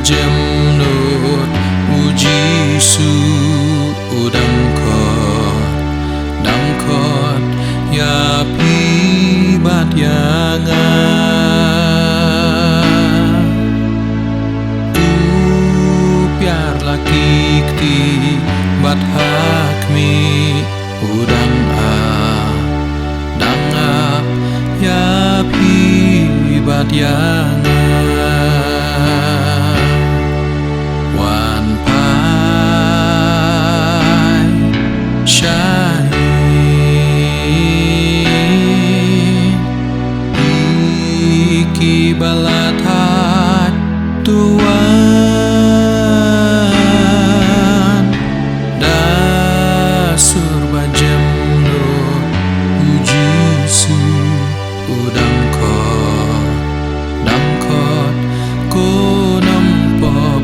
jemnut uji su dangkot ya pibat yanga piar laki kti bat hakmi udang dangap ya pibat yanga wan pai syai iki balatat tuan dasur bajem lo uji su dangkot ko nampop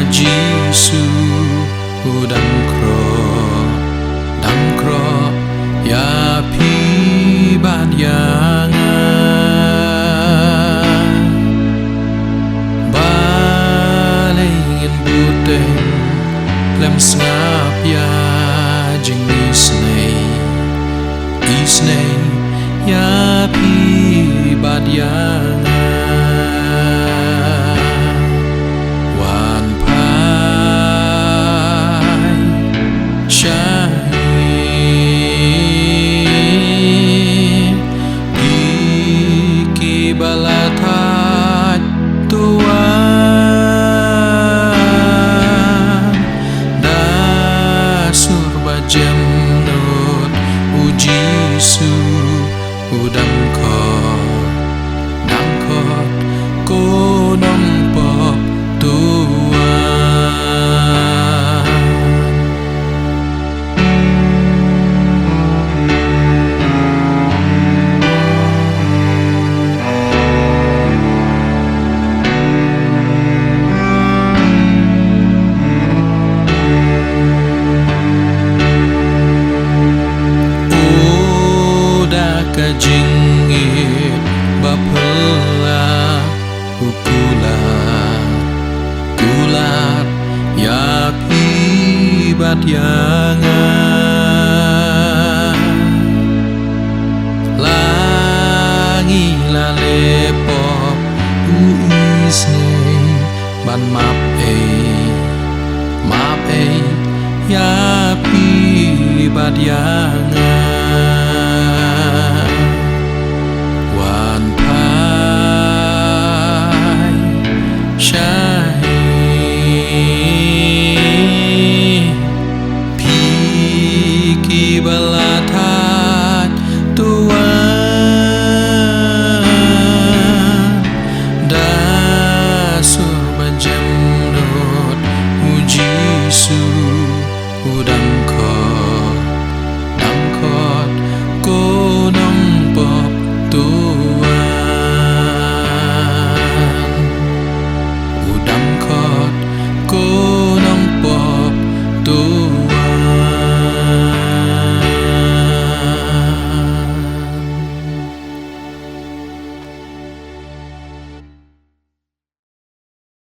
Jisu dangkro ya pibat yanga balingin buteng lem ngap ya jeng isnei ya pibat yanga balatat tuan dasur bajem not uji su dangkot ko nampop tuan kajingit bapela kulat ya pibat yanga langi lalepop uisne ban map ya pibat yanga